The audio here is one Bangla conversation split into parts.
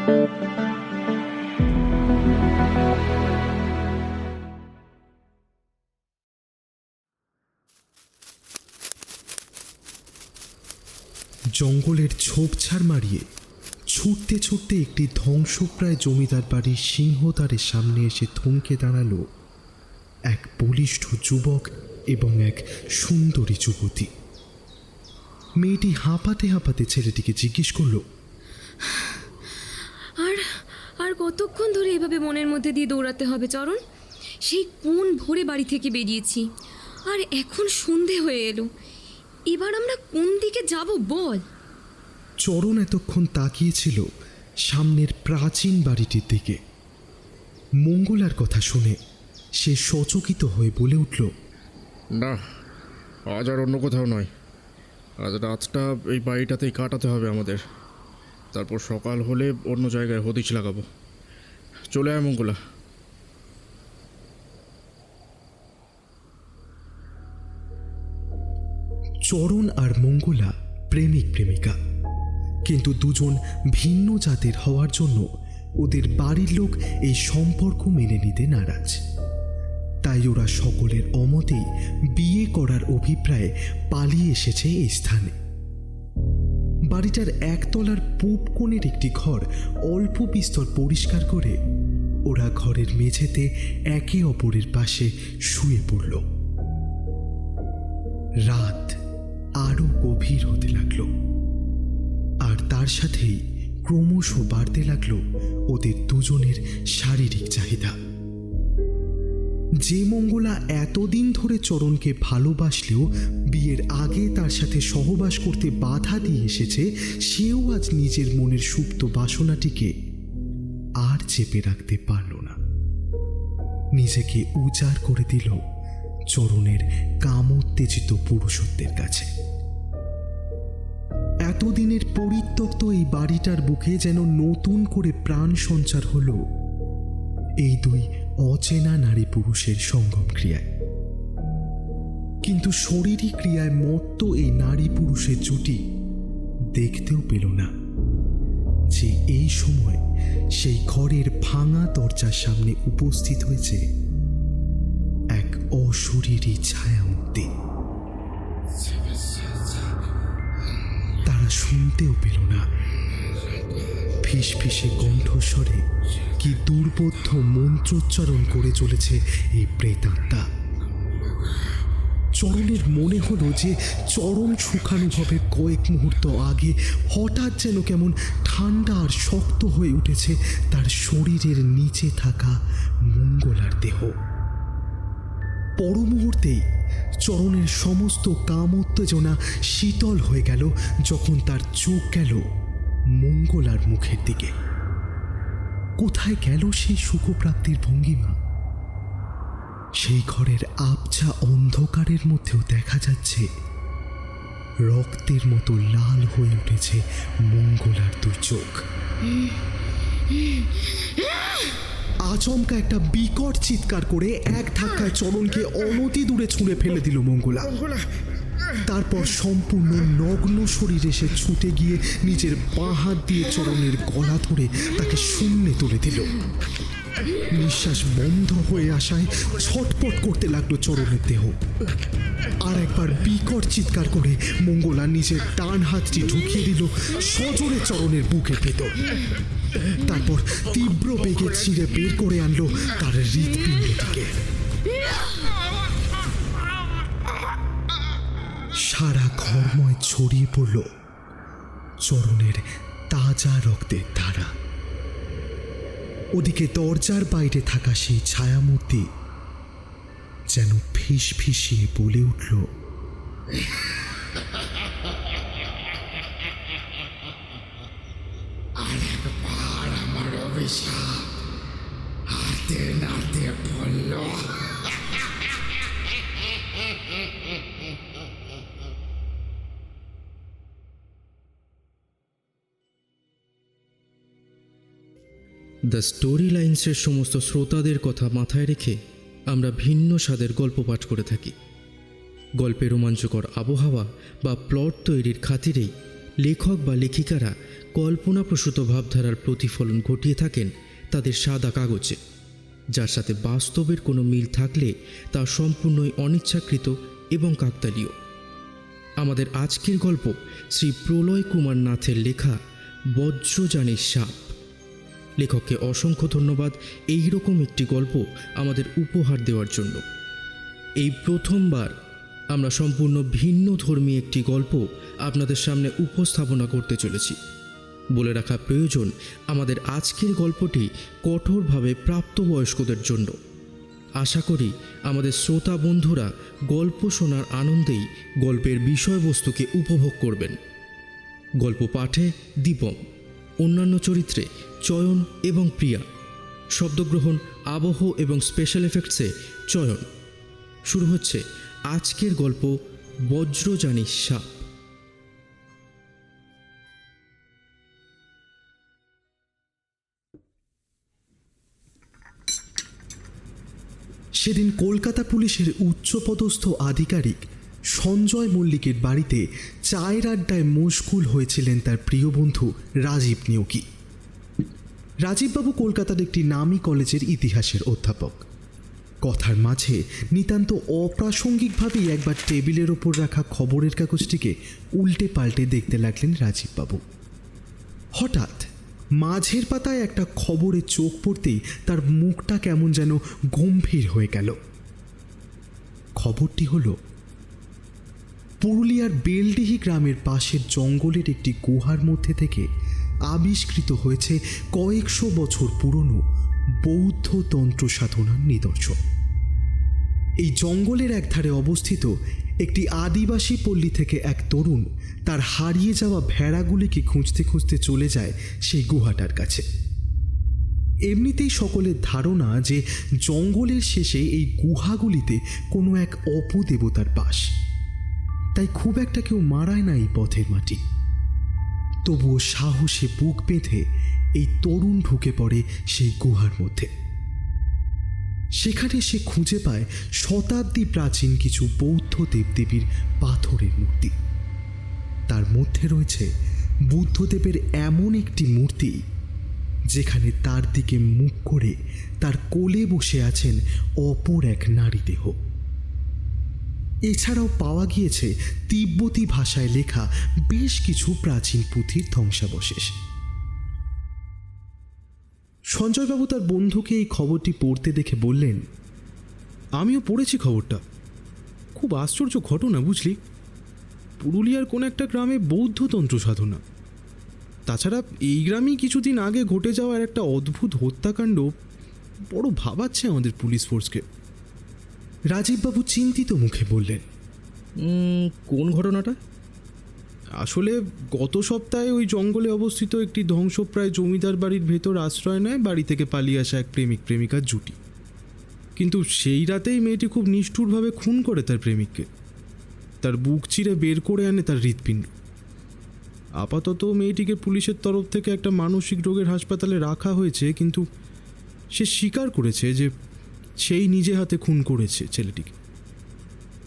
জঙ্গলের ঝোপঝাড় মারিয়ে ছুটতে ছুটতে একটি ধ্বংসপ্রায় জমিদার বাড়ির সিংহদ্বারের সামনে এসে থমকে দাঁড়ালো এক বলিষ্ঠ যুবক এবং এক সুন্দরী যুবতী। মেয়েটি হাঁপাতে হাঁপাতে ছেলেটিকে জিজ্ঞেস করল, আর আর কতক্ষণ ধরে এভাবে মনের মধ্যে দিয়ে দৌড়াতে হবে চরণ? সেই কোন ভোরে বাড়ি থেকে বেরিয়েছি, আর এখন সন্ধে হয়ে এলো। এবার আমরা কোন দিকে যাব বল? চরণ এতক্ষণ তাকিয়েছিল সামনের প্রাচীন বাড়িটির দিকে। মঙ্গলার কথা শুনে সে সচকিত হয়ে বলে উঠল, না, আজ আর অন্য কোথাও নয়। আজ রাতটা এই বাড়িটাতেই কাটাতে হবে আমাদের। তারপর সকাল হলে অন্য জায়গায় হদিশ লাগাবো। চলে আয় মঙ্গলা। চরণ আর মঙ্গলা প্রেমিক প্রেমিকা, কিন্তু দুজন ভিন্ন জাতের হওয়ার জন্য ওদের বাড়ির লোক এই সম্পর্ক মেনে নিতে নারাজ। তাই ওরা সকলের অমতেই বিয়ে করার অভিপ্রায়ে পালিয়ে এসেছে এই স্থানে। বাড়িটার একতলার পূব কোণের একটি ঘর অল্প বিস্তর পরিষ্কার করে ওরা ঘরের মেঝেতে একে অপরের পাশে শুয়ে পড়ল। রাত আরো গভীর হতে লাগলো, আর তার সাথেই ক্রমশ বাড়তে লাগলো ওদের দুজনের শারীরিক চাহিদা। যে মঙ্গলা এতদিন ধরে চরণকে ভালোবাসলেও বিয়ের আগে তার সাথে সহবাস করতে বাধা দিয়ে এসেছে, সেও আজ নিজের মনের সুপ্ত বাসনাটিকে আর চেপে রাখতে পারল না। নিজেকে উজাড় করে দিল চরণের কামোত্তেজিত পুরুষত্বের কাছে। এতদিনের পরিত্যক্ত এই বাড়িটার বুকে যেন নতুন করে প্রাণ সঞ্চার হলো এই দুই অচেনা নারী পুরুষের সঙ্গম ক্রিয়ায়। কিন্তু শরীরী ক্রিয়ায় মত্ত এই নারী পুরুষের জুটি দেখতেও পেল না যে এই সময় সেই ঘরের ভাঙা দরজার সামনে উপস্থিত হয়েছে এক অশরীরী ছায়ামূর্তি। তারা শুনতেও পেল না ফিসফিসে কণ্ঠস্বরে কি দুর্বোধ্য মন্ত্রোচ্চারণ করে চলেছে এই প্রেতাত্মা। চরণের মনে হলো যে চরম সুখানুভবের কয়েক মুহূর্ত আগে হঠাৎ যেন কেমন ঠান্ডা আর শক্ত হয়ে উঠেছে তার শরীরের নিচে থাকা মঙ্গলার দেহ। পর মুহূর্তেই চরণের সমস্ত কাম উত্তেজনা শীতল হয়ে গেল যখন তার চোখ গেল মঙ্গলার মুখের দিকে। কোথায় গেল সেই সুখপ্রাপ্তির ভঙ্গিমা? সেই ঘরের আবছা অন্ধকারের মধ্যেও দেখা যাচ্ছে রক্তের মতো লাল হয়ে উঠেছে মঙ্গলার দুই চোখ। আচমকা একটা বিকট চিৎকার করে এক ধাক্কায় চরণকে অনতি দূরে ছুঁড়ে ফেলে দিল মঙ্গলা। তারপর সম্পূর্ণ নগ্ন শরীরে সে ছুটে গিয়ে নিজের বাঁ হাত দিয়ে চরণের গলা ধরে তাকে শূন্যে তুলে দিল। নিঃশ্বাস বন্ধ হয়ে আসায় ছটপট করতে লাগলো চরণের দেহ। আর একবার বিকট চিৎকার করে মঙ্গলা নিজের ডান হাতটি ঢুকিয়ে দিল সজোরে চরণের বুকের ভেতর। তারপর তীব্র বেগে ছিঁড়ে বের করে আনলো তার হৃৎপিণ্ডটিকে। সারা ঘরময় ছড়িয়ে পড়ল চরণের তাজা রক্তের ধারা। ওদিকে দরজার বাইরে থাকা সেই ছায়ামূর্তি যেন ফিসফিসিয়ে বলে উঠল, আরেকবার আমার অভিশাপ হাতে নাতে পড়ল। দ্য স্টোরি লাইন্সের সমস্ত শ্রোতাদের কথা মাথায় রেখে আমরা ভিন্ন স্বাদের গল্প পাঠ করে থাকি। গল্পের রোমাঞ্চকর আবহাওয়া বা প্লট তৈরির খাতিরেই লেখক বা লেখিকারা কল্পনাপ্রসূত ভাবধারার প্রতিফলন ঘটিয়ে থাকেন তাদের সাদা কাগজে, যার সাথে বাস্তবের কোনো মিল থাকলে তা সম্পূর্ণই অনিচ্ছাকৃত এবং কাকতালীয়। আমাদের আজকের গল্প শ্রী প্রলয় কুমার নাথের লেখা বজ্রযানের সাপ। লেখককে অসংখ্য ধন্যবাদ এই রকম একটি গল্প আমাদের উপহার দেওয়ার জন্য। এই প্রথমবার আমরা সম্পূর্ণ ভিন্ন ধর্মী একটি গল্প আপনাদের সামনে উপস্থাপনা করতে চলেছি। বলে রাখা প্রয়োজন, আমাদের আজকের গল্পটি কঠোরভাবে প্রাপ্তবয়স্কদের জন্য। আশা করি আমাদের শ্রোতা বন্ধুরা গল্প শোনার আনন্দেই গল্পের বিষয়বস্তুকে উপভোগ করবেন। গল্প পাঠে দীপম, অন্যান্য চরিত্রে চয়ন এবং প্রিয়া, শব্দগ্রহণ, আবহ এবং স্পেশাল এফেক্টসে চয়ন। শুরু হচ্ছে আজকের গল্প বজ্রযানের সাপ। সেদিন কলকাতা পুলিশের উচ্চপদস্থ আধিকারিক সঞ্জয় মল্লিকের বাড়িতে চায়ের আড্ডায় মশগুল হয়েছিলেন তার প্রিয় বন্ধু রাজীব নিয়োগী। রাজীববাবু কলকাতার একটি নামী কলেজের ইতিহাসের অধ্যাপক। কথার মাঝে নিতান্ত অপ্রাসঙ্গিকভাবেই একবার টেবিলের ওপর রাখা খবরের কাগজটিকে উল্টে পাল্টে দেখতে লাগলেন রাজীববাবু। হঠাৎ মাঝের পাতায় একটা খবরে চোখ পড়তেই তার মুখটা কেমন যেন গম্ভীর হয়ে গেল। খবরটি হল, পুরুলিয়ার বেলডিহি গ্রামের পাশের জঙ্গলের একটি গুহার মধ্যে থেকে আবিষ্কৃত হয়েছে কয়েকশো বছর পুরনো বৌদ্ধ তন্ত্র সাধনার নিদর্শন। এই জঙ্গলের একধারে অবস্থিত একটি আদিবাসী পল্লী থেকে এক তরুণ তার হারিয়ে যাওয়া ভেড়াগুলিকে খুঁজতে খুঁজতে চলে যায় সেই গুহাটার কাছে। এমনিতেই সকলের ধারণা যে জঙ্গলের শেষে এই গুহাগুলিতে কোনো এক অপদেবতার বাস, তাই খুব একটা কেউ মারায় না এই পথের মাটি। তবুও সাহসে বুক বেঁধে এই তরুণ ঢুকে পড়ে সেই গুহার মধ্যে। সেখানে সে খুঁজে পায় শতাব্দী প্রাচীন কিছু বৌদ্ধ দেবদেবীর পাথরের মূর্তি। তার মধ্যে রয়েছে বুদ্ধদেবের এমন একটি মূর্তি যেখানে তার দিকে মুখ করে তার কোলে বসে আছেন অপর এক নারী দেহ। এছাড়াও পাওয়া গিয়েছে তিব্বতী ভাষায় লেখা বেশ কিছু প্রাচীন পুঁথির ধ্বংসাবশেষ। সঞ্জয়বাবু তার বন্ধুকে এই খবরটি পড়তে দেখে বললেন, আমিও পড়েছি খবরটা। খুব আশ্চর্য ঘটনা, বুঝলি? পুরুলিয়ার কোন একটা গ্রামে বৌদ্ধতন্ত্র সাধনা। তাছাড়া এই গ্রামেই কিছুদিন আগে ঘটে যাওয়ার একটা অদ্ভুত হত্যাকাণ্ড বড় ভাবাচ্ছে আমাদের পুলিশ ফোর্সকে। রাজীববাবু চিন্তিত মুখে বললেন, কোন ঘটনাটা? আসলে গত সপ্তাহে ওই জঙ্গলে অবস্থিত একটি ধ্বংসপ্রায় জমিদার বাড়ির ভেতর আশ্রয় নেয় বাড়ি থেকে পালিয়ে আসা এক প্রেমিক প্রেমিকার জুটি। কিন্তু সেই রাতেই মেয়েটি খুব নিষ্ঠুরভাবে খুন করে তার প্রেমিককে। তার বুক চিরে বের করে আনে তার হৃৎপিণ্ড। আপাতত মেয়েটিকে পুলিশের তরফ থেকে একটা মানসিক রোগের হাসপাতালে রাখা হয়েছে, কিন্তু সে স্বীকার করেছে যে সেই নিজে হাতে খুন করেছে ছেলেটিকে।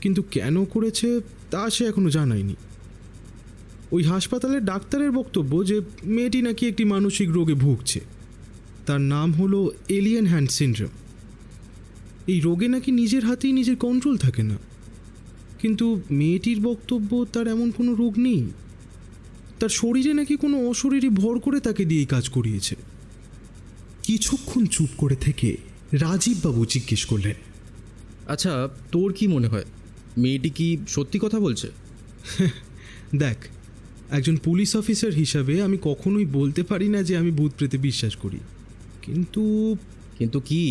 কিন্তু কেন করেছে তা সে এখনো জানায়নি। ওই হাসপাতালের ডাক্তারের বক্তব্য যে মেয়েটি নাকি একটি মানসিক রোগে ভুগছে। তার নাম হলো এলিয়েন হ্যান্ড সিনড্রোম। এই রোগে নাকি নিজের হাতেই নিজের কন্ট্রোল থাকে না। কিন্তু মেয়েটির বক্তব্য তার এমন কোনো রোগ নেই। তার শরীরে নাকি কোনো অশরীরী ভর করে তাকে দিয়েই কাজ করিয়েছে। কিছুক্ষণ চুপ করে থেকে রাজীববাবু জিজ্ঞেস করলেন, আচ্ছা, তোর কি মনে হয় মেয়েটি কি সত্যি কথা বলছে? দেখ, একজন পুলিশ অফিসার হিসাবে আমি কখনোই বলতে পারি না যে আমি ভূত প্রেতে বিশ্বাস করি, কিন্তু কি?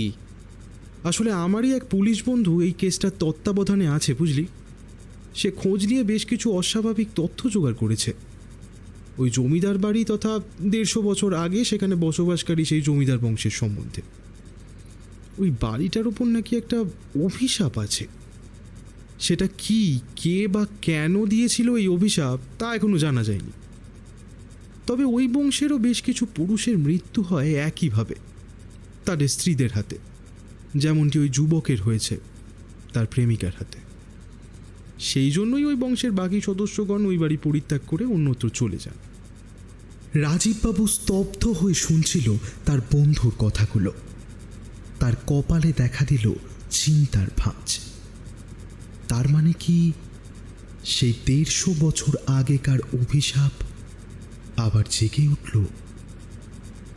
আসলে আমারই এক পুলিশ বন্ধু এই কেসটার তত্ত্বাবধানে আছে, বুঝলি? সে খোঁজ নিয়ে বেশ কিছু অস্বাভাবিক তথ্য জোগাড় করেছে। ওই জমিদার বাড়ি তথা 150 বছর আগে সেখানে বসবাসকারী সেই জমিদার বংশের সম্বন্ধে। ওই বাড়িটার উপর নাকি একটা অভিশাপ আছে। সেটা কি, কে বা কেন দিয়েছিল এই অভিশাপ তা এখনো জানা যায়নি। তবে ওই বংশেরও বেশ কিছু পুরুষের মৃত্যু হয় একইভাবে, তাদের স্ত্রীদের হাতে, যেমনটি ওই যুবকের হয়েছে তার প্রেমিকার হাতে। সেই জন্যই ওই বংশের বাকি সদস্যগণ ওই বাড়ি পরিত্যাগ করে অন্যত্র চলে যান। রাজীববাবু স্তব্ধ হয়ে শুনছিল তার বন্ধুর কথাগুলো। তার কপালে দেখা দিল চিন্তার ভাঁজ। তার মানে কি সেই 150 বছর আগেকার অভিশাপ আবার জেগে উঠল?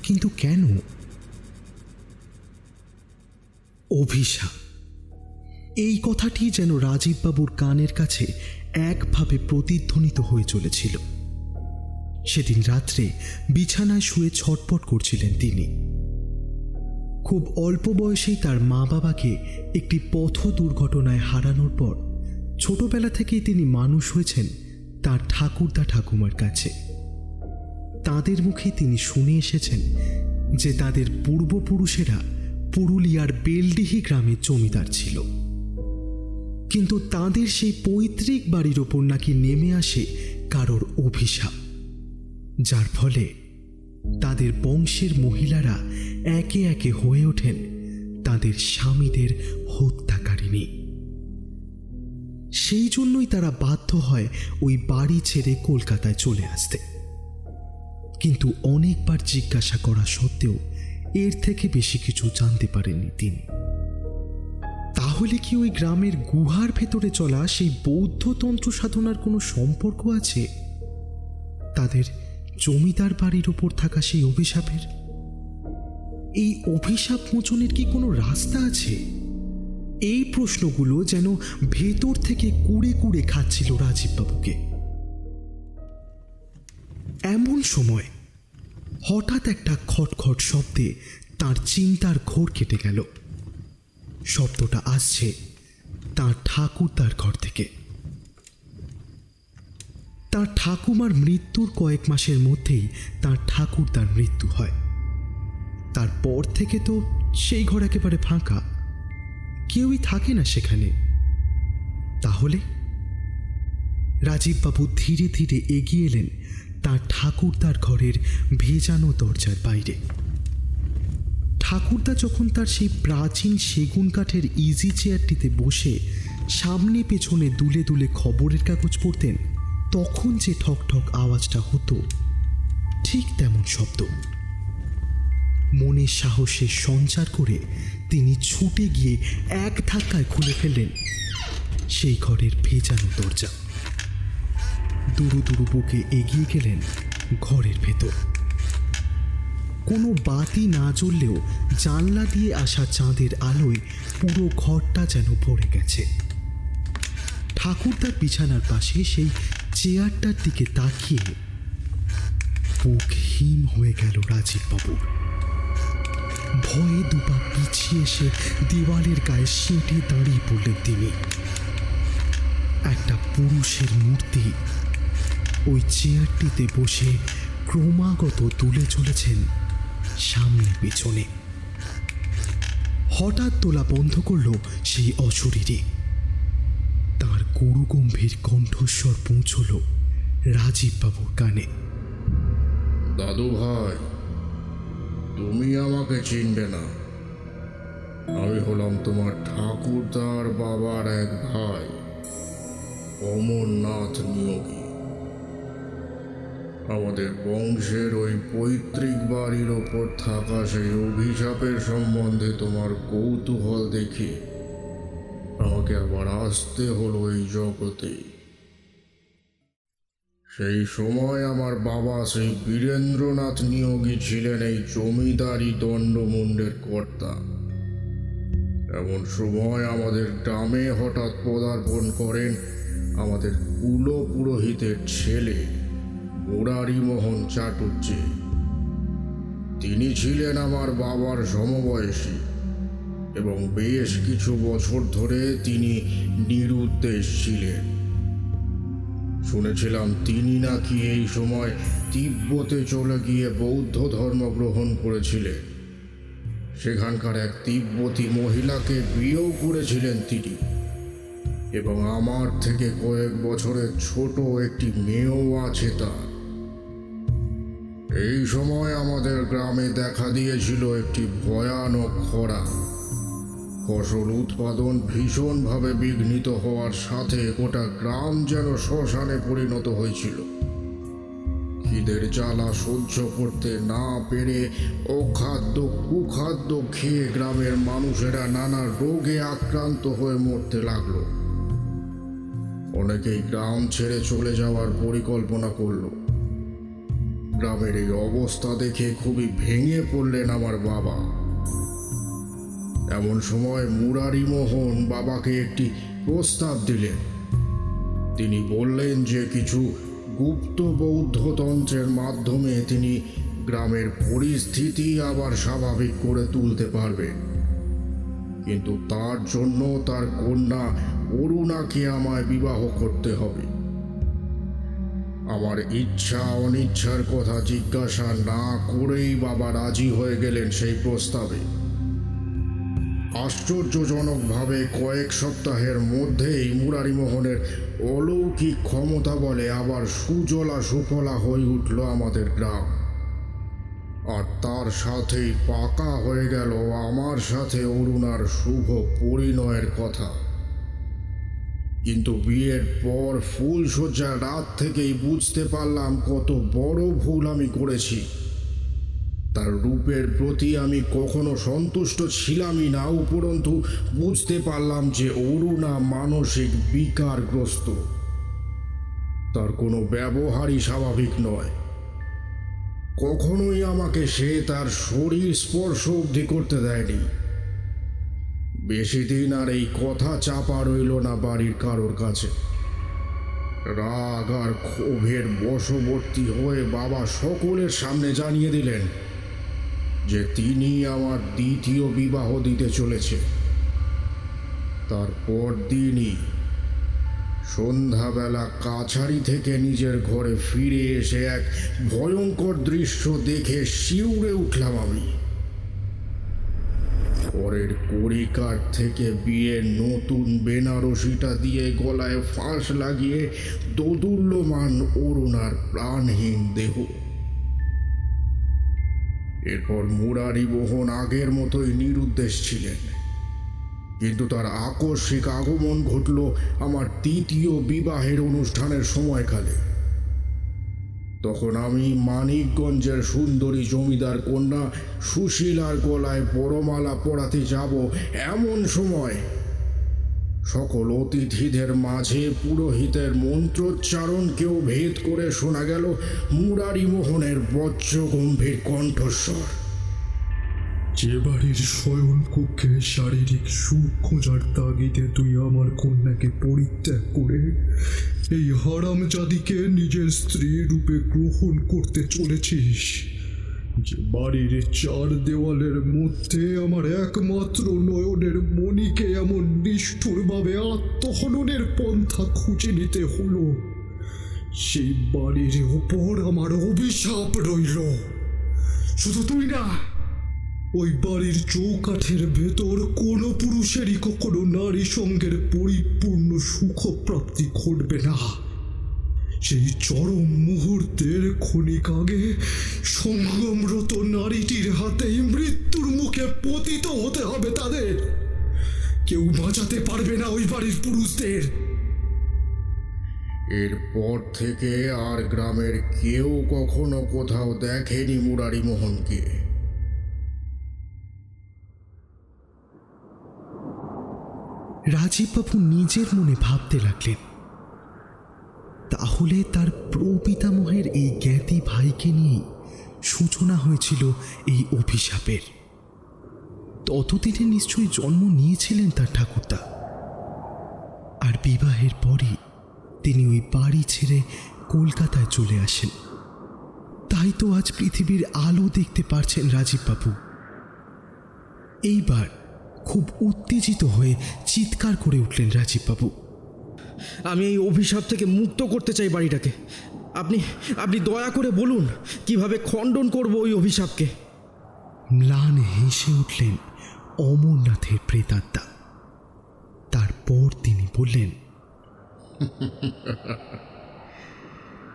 কিন্তু কেন? অভিশাপ, এই কথাটি যেন রাজীববাবুর কানের কাছে একভাবে প্রতিধ্বনিত হয়ে চলেছিল। সেদিন রাত্রে বিছানায় শুয়ে ছটপট করছিলেন তিনি। খুব অল্প বয়সেই তার মা বাবাকে একটি পথ দুর্ঘটনায় হারানোর পর ছোটবেলা থেকেই তিনি মানুষ হয়েছেন তার ঠাকুরদা ঠাকুমার কাছে। তাদের মুখে তিনি শুনে এসেছেন যে তাদের পূর্বপুরুষেরা পুরুলিয়ার বেলডিহি গ্রামের জমিদার ছিল, কিন্তু তাদের সেই পৈতৃক বাড়ির ওপর নাকি নেমে আসে কারোর অভিশাপ, যার ফলে তাদের বংশের মহিলারা একে একে হয়ে ওঠেন তাদের স্বামীদের হত্যাকারিণী। সেই জন্যই তারা বাধ্য হয় ওই বাড়ি ছেড়ে কলকাতায় চলে আসতে। কিন্তু অনেকবার জিজ্ঞাসা করা সত্ত্বেও এর থেকে বেশি কিছু জানতে পারেননি তিনি। তাহলে কি ওই গ্রামের গুহার ভেতরে চলা সেই বৌদ্ধ তন্ত্র সাধনার কোনো সম্পর্ক আছে তাদের জমিদার বাড়ির ওপর থাকা সেই অভিশাপের? এই অভিশাপ মোচনের কি কোনো রাস্তা আছে? এই প্রশ্নগুলো যেন ভেতর থেকে কুড়ে কুড়ে খাচ্ছিল রাজীববাবুকে। এমন সময় হঠাৎ একটা খটখট শব্দে তার চিন্তার ঘোর কেটে গেল। শব্দটা আসছে তার ঠাকুরদার ঘর থেকে। তার ঠাকুমার মৃত্যুর কয়েক মাসের মধ্যেই তার ঠাকুরদার মৃত্যু হয়। তারপর থেকে তো সেই ঘর একেবারে ফাঁকা, কেউই থাকে না সেখানে। তাহলে রাজীববাবু ধীরে ধীরে এগিয়ে এলেন তার ঠাকুরদার ঘরের ভেজানো দরজার বাইরে। ঠাকুরদা যখন তার সেই প্রাচীন সেগুন কাঠের ইজি চেয়ারটিতে বসে সামনে পেছনে দুলে দুলে খবরের কাগজ পড়তেন, তখন যে ঠক ঠক আওয়াজটা হতো ঠিক তেমন শব্দ। মনে সাহসের সঞ্চার করে তিনি ছুটে গিয়ে এক ধাক্কায় খুলে ফেললেন সেই ঘরের ভেজানো দরজা। দুরু দুরু বুকে এগিয়ে গেলেন ঘরের ভেতর। কোনো বাতি না জ্বললেও জানলা দিয়ে আসা চাঁদের আলোয় পুরো ঘরটা যেন ভরে গেছে। ঠাকুরদার বিছানার পাশে সেই চেয়ারটার দিকে তাকিয়ে বুক হিম হয়ে গেল রাজীববাবুর। ভয়ে দুপা পিছিয়ে এসে দেওয়ালের গায়ে সেঁটে দাঁড়িয়ে পড়লেন তিনি। একটা পুরুষের মূর্তি ওই চেয়ারটিতে বসে ক্রমাগত তুলে চলেছেন সামনে পেছনে। হঠাৎ তোলা বন্ধ করল সেই অশরীরী। তার গুরুগম্ভীর কণ্ঠস্বর পৌঁছল রাজীববাবুর কানে। দাদু ভাই, তুমি আমাকে চিনবে না। আমি হলাম তোমার ঠাকুরদার বাবার এক ভাই, অমরনাথ নিয়োগী। আমাদের বংশের ওই পৈতৃক বাড়ির ওপর থাকা সেই অভিশাপের সম্বন্ধে তোমার কৌতূহল দেখে আমাকে আবার আসতে হলো এই জগতে। সেই সময় আমার বাবা শ্রী বীরেন্দ্রনাথ নিয়োগী ছিলেন এই জমিদারি দণ্ডমুণ্ডের কর্তা। এমন সময় আমাদের গ্রামে হঠাৎ পদার্পণ করেন আমাদের কুল পুরোহিতের ছেলে মুরারিমোহন চাটুর্যে। তিনি ছিলেন আমার বাবার সমবয়সী এবং বেশ কিছু বছর ধরে তিনি নিরুদ্দেশ ছিলেন। শুনেছিলাম তিনি নাকি এই সময় তিব্বতে চলে গিয়ে বৌদ্ধ ধর্ম গ্রহণ করেছিলেন। সেখানকার এক তিব্বতী মহিলাকে বিয়েও করেছিলেন তিনি, এবং আমার থেকে কয়েক বছরের ছোট একটি মেয়েও আছে তার। এই সময় আমাদের গ্রামে দেখা দিয়েছিল একটি ভয়ানক খরা। ফসল উৎপাদন ভীষণভাবে বিঘ্নিত হওয়ার সাথে গোটা গ্রাম যেন শ্মশানে পরিণত হয়েছিল। খিদের জ্বালা সহ্য করতে না পেরে অখাদ্য কুখাদ্য খেয়ে গ্রামের মানুষেরা নানা রোগে আক্রান্ত হয়ে মরতে লাগলো। অনেকেই গ্রাম ছেড়ে চলে যাওয়ার পরিকল্পনা করলো। গ্রামের এই অবস্থা দেখে খুবই ভেঙে পড়লেন আমার বাবা। এমন সময় মুরারি মোহন বাবাকে একটি প্রস্তাব দিলেন। তিনি বললেন যে কিছু গুপ্ত বৌদ্ধতন্ত্রের মাধ্যমে তিনি গ্রামের পরিস্থিতি আবার স্বাভাবিক করে তুলতে পারবেন, কিন্তু তার জন্য তার কন্যা অরুণাকে আমায় বিবাহ করতে হবে। আমার ইচ্ছা অনিচ্ছার কথা জিজ্ঞাসা না করেই বাবা রাজি হয়ে গেলেন সেই প্রস্তাবে। আশ্চর্যজনকভাবে কয়েক সপ্তাহের মধ্যেই মুরারিমোহনের অলৌকিক ক্ষমতা বলে আবার সুজলা সুফলা হয়ে উঠল আমাদের গ্রাম। আর তার সাথেই পাকা হয়ে গেল আমার সাথে অরুণার শুভ পরিণয়ের কথা। কিন্তু বিয়ের পর ফুলশয্যার রাত থেকেই বুঝতে পারলাম কত বড় ভুল আমি করেছি। তার রূপের প্রতি আমি কখনো সন্তুষ্ট ছিলামই না, উপরন্তু বুঝতে পারলাম যে অরুণা মানসিক বিকারগ্রস্ত। তার কোনো ব্যবহারই স্বাভাবিক নয়। কখনোই আমাকে সে তার শরীর স্পর্শ অবধি করতে দেয়নি। বেশি দিন আর এই কথা চাপা রইল না বাড়ির কারোর কাছে। রাগ আর ক্ষোভের বশবর্তী হয়ে বাবা সকলের সামনে জানিয়ে দিলেন যে তিনি আমার দ্বিতীয় বিবাহ দিতে চলেছে। তারপর দিনই সন্ধ্যাবেলা কাছারি থেকে নিজের ঘরে ফিরে এসে এক ভয়ঙ্কর দৃশ্য দেখে শিউরে উঠলাম আমি। পরের কড়িকার থেকে বিয়ের নতুন বেনারসিটা দিয়ে গলায় ফাঁস লাগিয়ে দোদুল্যমান অরুণার প্রাণহীন দেহ। এরপর মুরারি মোহন আগের মতোই নিরুদ্দেশ ছিলেন, কিন্তু তার আকস্মিক আগমন ঘটল আমার দ্বিতীয় বিবাহের অনুষ্ঠানের সময়কালে। তখন আমি মানিকগঞ্জের সুন্দরী জমিদার কন্যা সুশীলার গলায় বড়মালা পরাতে যাব, এমন সময় সকল অতিথিদের মাঝে পুরোহিতের মন্ত্রোচ্চারণকেও ভেদ করে শোনা গেল মুরারি মোহনের বজ্রগম্ভীর কণ্ঠস্বর। যে বাড়ির শয়ন কক্ষে শারীরিক সুখ খোঁজার তাগিদে তুই আমার কন্যাকে পরিত্যাগ করে এই হারামজাদিকে নিজের স্ত্রী রূপে গ্রহণ করতে চলেছিস, যে বাড়ির চার দেওয়ালের মধ্যে আমার একমাত্র নয়নের মণিকে এমন নিষ্ঠুরভাবে আত্মহননের পন্থা খুঁজে নিতে হলো, সেই বাড়ির ওপর আমার অভিশাপ রইল। শুধু তুই না, ওই বাড়ির চৌকাঠের ভেতর কোনো পুরুষেরই কখনো নারী সঙ্গের পরিপূর্ণ সুখপ্রাপ্তি ঘটবে না। সেই চরম মুহূর্তের ক্ষণিক আগে সংগ্রামরত নারীটির হাতেই মৃত্যুর মুখে পতিত হতে হবে তাদের। কেউ বাঁচাতে পারবে না ওই বাড়ির পুরুষদের। এরপর থেকে আর গ্রামের কেউ কখনো কোথাও দেখেনি মুরারি মোহনকে। রাজীববাবু নিজের মনে ভাবতে লাগলেন, তাহলে তার প্রপিতামহের এই জ্ঞাতি ভাইকে নিয়েই সূচনা হয়েছিল এই অভিশাপের। ততদিনে নিশ্চয়ই জন্ম নিয়েছিলেন তার ঠাকুরদা, আর বিবাহের পরই তিনি ওই বাড়ি ছেড়ে কলকাতায় চলে আসেন। তাই তো আজ পৃথিবীর আলো দেখতে পারছেন রাজীববাবু। এইবার খুব উত্তেজিত হয়ে চিৎকার করে উঠলেন রাজীববাবু। আমি এই অভিশাপ থেকে মুক্ত করতে চাই বাড়িটাকে। আপনি দয়া করে বলুন কিভাবে খণ্ডন করব ওই অভিশাপকে। ম্লান হেসে উঠলেন অমরনাথের প্রেতাত্মা। তারপর তিনি বললেন,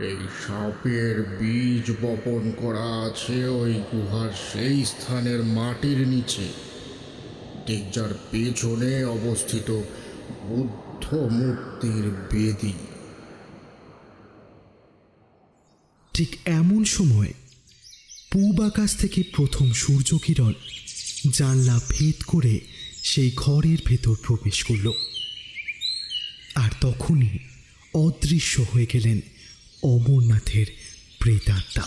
এই সাপের বীজ বপন করা আছে ওই গুহার সেই স্থানের মাটির নিচে, ঠিক যার পেছনে অবস্থিত বুদ্ধ মূর্তির বেদী। ঠিক এমন সময় পূব আকাশ থেকে প্রথম সূর্যকিরণ জানলা ভেদ করে সেই ঘরের ভেতর প্রবেশ করল। আর তখনই অদৃশ্য হয়ে গেলেন অমরনাথের প্রেতাত্মা।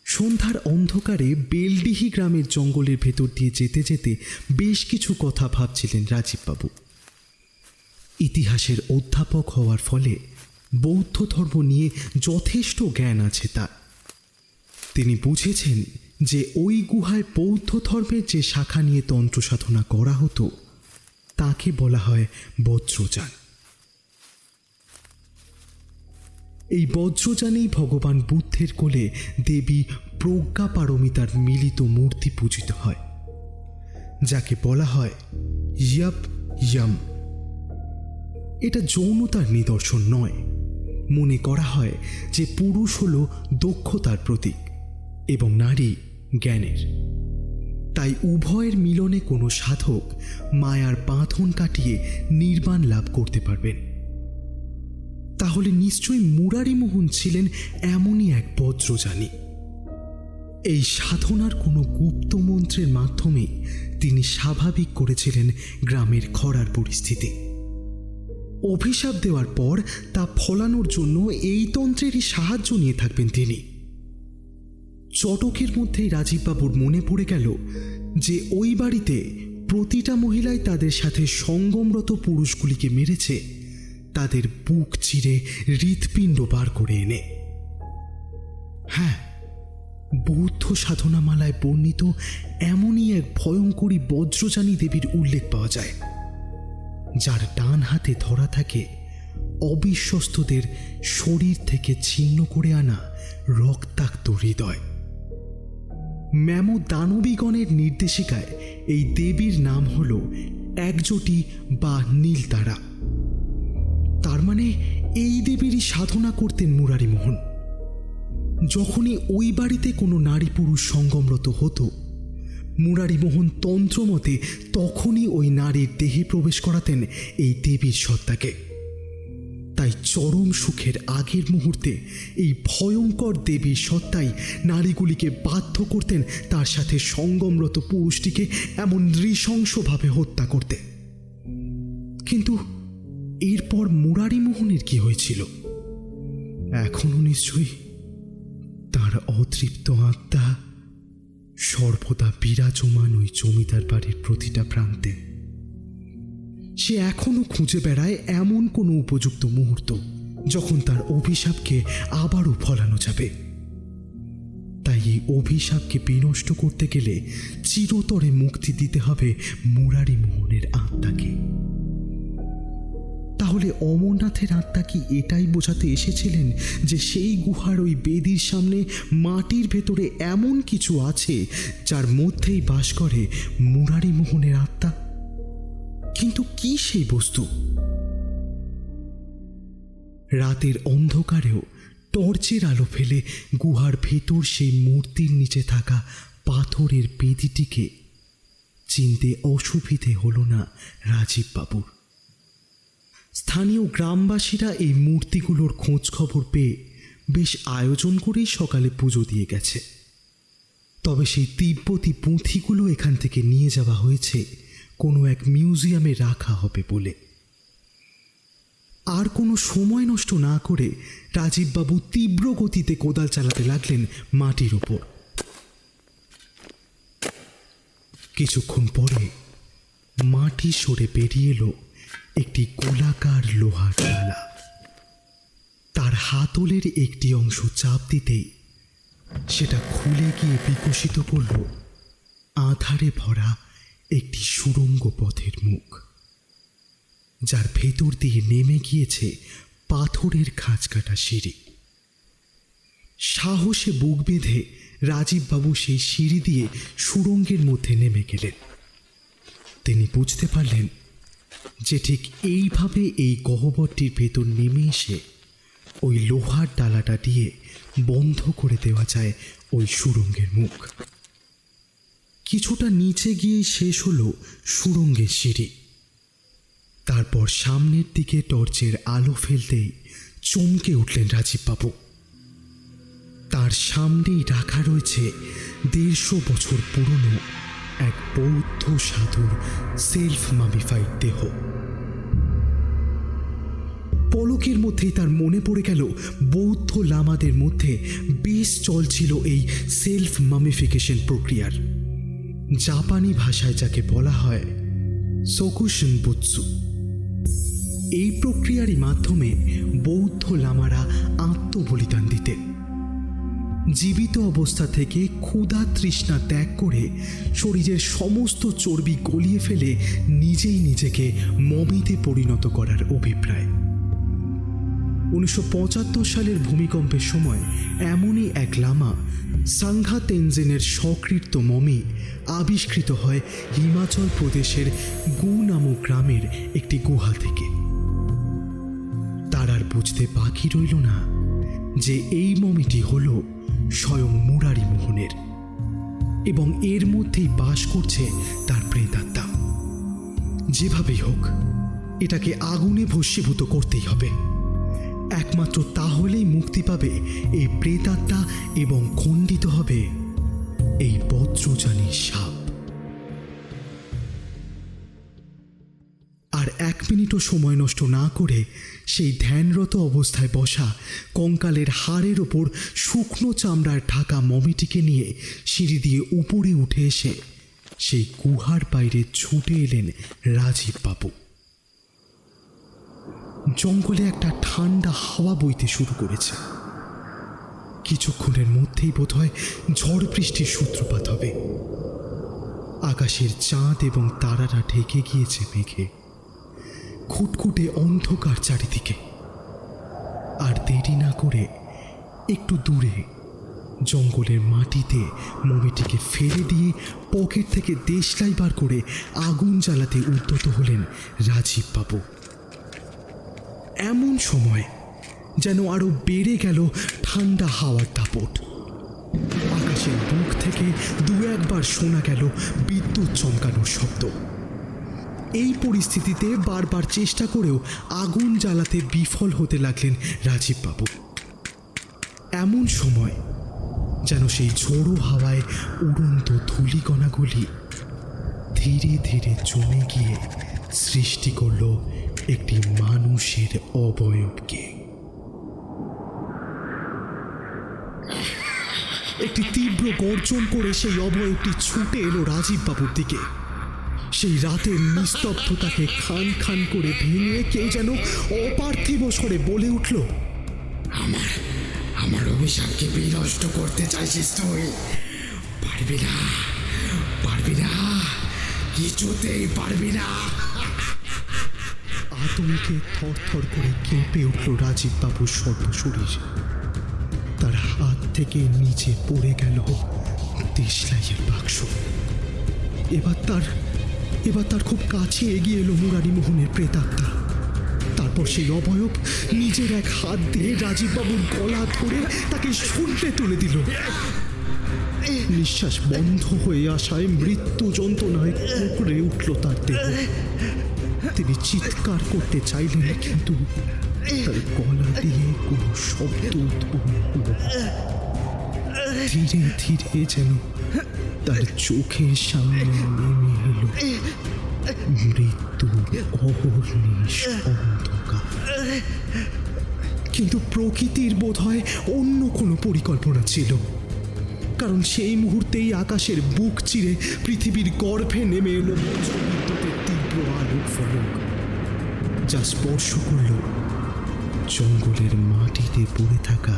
সন্ধ্যার অন্ধকারে বেলডিহি গ্রামের জঙ্গলের ভেতর দিয়ে যেতে যেতে বেশ কিছু কথা ভাবছিলেন রাজীববাবু। ইতিহাসের অধ্যাপক হওয়ার ফলে বৌদ্ধ ধর্ম নিয়ে যথেষ্ট জ্ঞান আছে তার। তিনি বুঝেছেন যে ওই গুহায় বৌদ্ধ ধর্মের যে শাখা নিয়ে তন্ত্র সাধনা করা হতো তাকে বলা হয় বজ্রযান। এই বজ্রযানেই ভগবান বুদ্ধের কোলে দেবী প্রজ্ঞা পারমিতার মিলিত মূর্তি পূজিত হয়, যাকে বলা হয় ইয়াপ ইয়াম। এটা যৌনতার নিদর্শন নয়। মনে করা হয় যে পুরুষ হল দক্ষতার প্রতীক এবং নারী জ্ঞানের। তাই উভয়ের মিলনে কোনো সাধক মায়ার বাঁধন কাটিয়ে নির্বাণ লাভ করতে পারবেন। তাহলে নিশ্চয়ই মুরারিমোহন ছিলেন এমনই এক বজ্রযানী। এই সাধনার কোনো গুপ্ত মন্ত্রের মাধ্যমে তিনি স্বাভাবিক করেছিলেন গ্রামের খরার পরিস্থিতি। অভিশাপ দেওয়ার পর তা ফলানোর জন্য এই তন্ত্রেরই সাহায্য নিয়ে থাকবেন তিনি। চটকের মধ্যেই রাজীববাবুর মনে পড়ে গেল যে ওই বাড়িতে প্রতিটা মহিলাই তাদের সাথে সঙ্গমরত পুরুষগুলিকে মেরেছে তাদের বুক চিরে হৃৎপিণ্ড বার করে এনে। হ্যাঁ, বৌদ্ধ সাধনামালায় বর্ণিত এমনই এক ভয়ঙ্করী বজ্রযানী দেবীর উল্লেখ পাওয়া যায়, যার ডান হাতে ধরা থাকে অবিশ্বস্তদের শরীর থেকে ছিন্ন করে আনা রক্তাক্ত হৃদয়। ম্যামো দানবীগণের নির্দেশিকায় এই দেবীর নাম হল একজোটি বা নীলতারা। তার মানে এই দেবীরই সাধনা করতেন মুরারিমোহন। যখনই ওই বাড়িতে কোনো নারী পুরুষ সঙ্গমরত হতো, মুরারিমোহন তন্ত্রমতে তখনই ওই নারীর দেহে প্রবেশ করাতেন এই দেবীর সত্তাকে। তাই চরম সুখের আগের মুহূর্তে এই ভয়ঙ্কর দেবীর সত্তাই নারীগুলিকে বাধ্য করতেন তার সাথে সঙ্গমরত পুরুষটিকে এমন নৃশংসভাবে হত্যা করতে। কিন্তু এরপর মুরারিমোহনের কি হয়েছিল? এখনো নিশ্চয়ই তার অতৃপ্ত আত্মা সর্বদা বিরাজমান ওই জমিদার বাড়ির প্রতিটা প্রান্তে। সে এখনো খুঁজে বেড়ায় এমন কোনো উপযুক্ত মুহূর্ত যখন তার অভিশাপকে আবারও ফলানো যাবে। তাই এই অভিশাপকে বিনষ্ট করতে গেলে চিরতরে মুক্তি দিতে হবে মুরারিমোহনের আত্মাকে। তাহলে অমরনাথের আত্মা কি এটাই বোঝাতে এসেছিলেন যে সেই গুহার ওই বেদির সামনে মাটির ভেতরে এমন কিছু আছে যার মধ্যেই বাস করে মুরারিমোহনের আত্মা? কিন্তু কি সেই বস্তু? রাতের অন্ধকারেও টর্চের আলো ফেলে গুহার ভেতর সেই মূর্তির নিচে থাকা পাথরের বেদিটিকে চিনতে অসুবিধে হল না রাজীববাবুর। স্থানীয় গ্রামবাসীরা এই মূর্তিগুলোর খোঁজ খবর পেয়ে বেশ আয়োজন করেই সকালে পুজো দিয়ে গেছে। তবে সেই তিব্বতী পুঁথিগুলো এখান থেকে নিয়ে যাওয়া হয়েছে কোনো এক মিউজিয়ামে রাখা হবে বলে। আর কোনো সময় নষ্ট না করে রাজীববাবু তীব্র গতিতে কোদাল চালাতে লাগলেন মাটির ওপর। কিছুক্ষণ পরে মাটি সরে বেরিয়ে এলো একটি গোলাকার লোহার ডালা। তার হাতলের একটি অংশ চাপ দিতেই সেটা খুলে গিয়ে বিকশিত করল আধারে ভরা একটি সুড়ঙ্গ পথের মুখ, যার ভেতর দিয়ে নেমে গিয়েছে পাথরের খাঁজকাটা সিঁড়ি। সাহসে বুক বেঁধে রাজীববাবু সেই সিঁড়ি দিয়ে সুড়ঙ্গের মধ্যে নেমে গেলেন। তিনি বুঝতে পারলেন যে ঠিক এইভাবে এই গহ্বরটির ভেতর নেমে এসে ওই লোহার ডালাটা দিয়ে বন্ধ করে দেওয়া যায় ওই সুড়ঙ্গের মুখ। কিছুটা নিচে গিয়ে শেষ হলো সুড়ঙ্গের সিঁড়ি। তারপর সামনের দিকে টর্চের আলো ফেলতেই চমকে উঠলেন রাজীববাবু। তার সামনেই রাখা রয়েছে 150 বছর পুরনো এক বৌদ্ধ সাধুর সেলফ মামিফাইড দেহ। পলকের মধ্যেই তার মনে পড়ে গেল বৌদ্ধ লামাদের মধ্যে বেশ চলছিল এই সেলফ মামিফিকেশন প্রক্রিয়ার, জাপানি ভাষায় যাকে বলা হয় সোকুশিনবুৎসু। এই প্রক্রিয়ারই মাধ্যমে বৌদ্ধ লামারা আত্মবলিদান দিতেন। জীবিত অবস্থা থেকে ক্ষুধা তৃষ্ণা ত্যাগ করে শরীরের সমস্ত চর্বি গলিয়ে ফেলে নিজেই নিজেকে মমিতে পরিণত করার অভিপ্রায়। 1975 সালের ভূমিকম্পের সময় এমনই এক লামা সাংঘা তেনজিনের স্বকৃত মমি আবিষ্কৃত হয় হিমাচল প্রদেশের গু নামক গ্রামের একটি গুহা থেকে। তার আর বুঝতে বাকি রইল না যে এই মমিটি হল স্বয়ং মুরারি মোহনের, এবং এর মধ্যেই বাস করছে তার প্রেতাত্মা। যেভাবেই হোক এটাকে আগুনে ভস্মীভূত করতেই হবে। একমাত্র তাহলেই মুক্তি পাবে এই প্রেতাত্মা এবং খণ্ডিত হবে এই বজ্রযানী সাপ। আর 1 মিনিটও সময় নষ্ট না করে সেই ধ্যানরত অবস্থায় বসা কঙ্কালের হাড়ের ওপর শুকনো চামড়ার ঢাকা মমিটিকে নিয়ে সিঁড়ি দিয়ে উপরে উঠে এসে সেই গুহার বাইরে ছুটে এলেন রাজীববাবু। জঙ্গলে একটা ঠান্ডা হাওয়া বইতে শুরু করেছে। কিছুক্ষণের মধ্যেই বোধহয় ঝড় বৃষ্টির সূত্রপাত হবে। আকাশের চাঁদ এবং তারারা ঢেকে গিয়েছে মেঘে, খুটখুটে অন্ধকার চারিদিকে। আর দেরি না করে একটু দূরে জঙ্গলের মাটিতে মমিটিকে ফেলে দিয়ে পকেট থেকে দেশলাই বার করে আগুন জ্বালাতে উদ্যত হলেন রাজীববাবু। এমন সময় যেন আরো বেড়ে গেল ঠান্ডা হাওয়ার দাপট। আকাশের বুক থেকে 2-1 বার শোনা গেল বিদ্যুৎ চমকানোর শব্দ। এই পরিস্থিতিতে বারবার চেষ্টা করেও আগুন জ্বালাতে বিফল হতে লাগলেন রাজীববাবু। এমন সময় যেন সেই ঝোড়ো হাওয়ায় উড়ন্ত ধূলিকণাগুলি ধীরে ধীরে জমে গিয়ে সৃষ্টি করল একটি মানুষের অবয়বকে। একটি তীব্র গর্জন করে সেই অবয়বটি ছুটে এলো রাজীববাবুর দিকে। সেই রাতের নিস্তব্ধতাকে খান খান করে ভেঙে কেউ যেন অপার্থিব স্বরে বলে উঠল, আমার অভিশাপকে বিনষ্ট করতে চাইছিস তুই? পারবি না, পারবি না, কিছুতেই পারবি না। আতঙ্কে থরথর করে কেঁপে উঠল রাজীববাবুর সর্বশরীর। তার হাত থেকে নিচে পড়ে গেল দেশলাইয়ের বাক্স। এবার তার খুব কাছে এগিয়ে এলো মুরারি মোহনের প্রেতাত্মা। তারপর সেই অবয়ব নিজের এক হাত দিয়ে রাজীববাবুর গলা ধরে তাকে শুনতে তুলে দিল। নিঃশ্বাস বন্ধ হয়ে আসায় মৃত্যু যন্ত্রণায় কুঁকড়ে উঠল তার দেহ। তিনি চিৎকার করতে চাইলেন, কিন্তু তার গলা দিয়ে কোনো শব্দ উৎপন্ন হলো না। ধীরে ধীরে যেন তার চোখের সামনে নেমে এলো মৃত্যুর অহর্নিশ অন্ধকার। কিন্তু প্রকৃতির বোধহয় অন্য কোনো পরিকল্পনা ছিল, কারণ সেই মুহূর্তেই আকাশের বুক চিরে পৃথিবীর গর্ভে নেমে এলো বজ্রবিদ্যুতের তীব্র আলোক ফলক, যা স্পর্শ করল জঙ্গলের মাটিতে পড়ে থাকা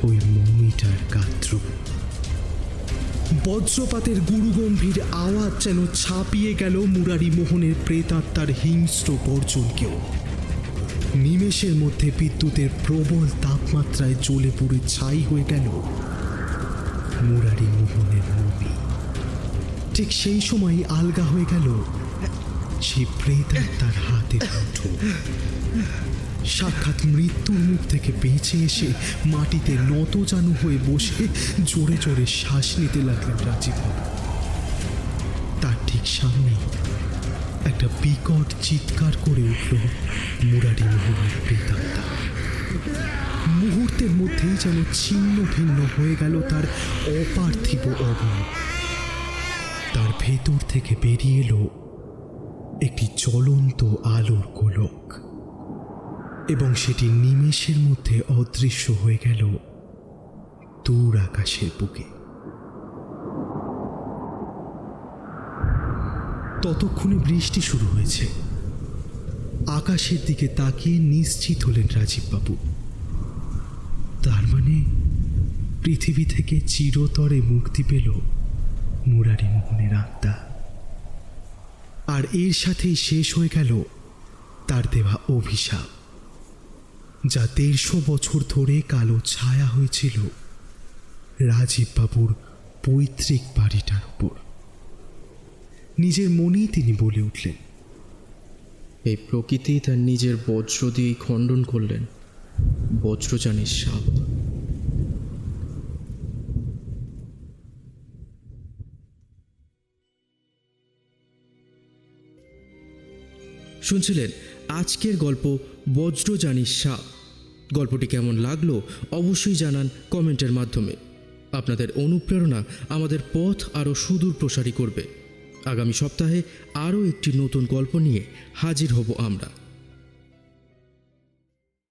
ওই মমিটার গাত্র। বজ্রপাতের গুরুগম্ভীর আওয়াজ যেন ছাপিয়ে গেল মুরারি মোহনের প্রেতাত্মার হিংস্র গর্জনকেও। নিমেষের মধ্যে বিদ্যুতের প্রবল তাপমাত্রায় জ্বলে পুড়ে ছাই হয়ে গেল মুরারি মোহনের মমি। ঠিক সেই সময়ই আলগা হয়ে গেল সেই প্রেতাত্মার হাতের মুঠো। সাক্ষাৎ মৃত্যুর মুখ থেকে বেঁচে এসে মাটিতে নতজানু হয়ে বসে জোরে জোরে শ্বাস নিতে লাগলেন রাজীববাবু। তার ঠিক সামনে একটা বিকট চিৎকার করে উঠল মুরারি মোহনের প্রেতাত্মা। মুহূর্তের মধ্যেই যেন ছিন্ন ভিন্ন হয়ে গেল তার অপার্থিব অবয়ব। তার ভেতর থেকে বেরিয়ে এলো একটি জ্বলন্ত আলোর গোলক, এবং সেটি নিমেষের মধ্যে অদৃশ্য হয়ে গেল দূর আকাশের বুকে। ততক্ষণে বৃষ্টি শুরু হয়েছে। আকাশের দিকে তাকিয়ে নিশ্চিত হলেন রাজীববাবু, তার মানে পৃথিবী থেকে চিরতরে মুক্তি পেল মুরারি মোহনের আত্মা। আর এর সাথেই শেষ হয়ে গেল তার দেওয়া অভিশাপ, যা 150 বছর ধরে কালো ছায়া হয়েছিল রাজীববাবুর পৈতৃক বাড়িটার উপর। নিজের মনেই তিনি বলে উঠলেন, এই প্রকৃতি তার নিজের বজ্র দিয়েই খণ্ডন করলেন বজ্রযানের সাপ। শুনছিলেন আজকের গল্প বজ্রযানীর সাপ। গল্পটি কেমন লাগলো অবশ্যই জানান কমেন্টের মাধ্যমে। আপনাদের অনুপ্রেরণা আমাদের পথ আরও সুদূর প্রসারী করবে। আগামী সপ্তাহে আরও একটি নতুন গল্প নিয়ে হাজির হব আমরা।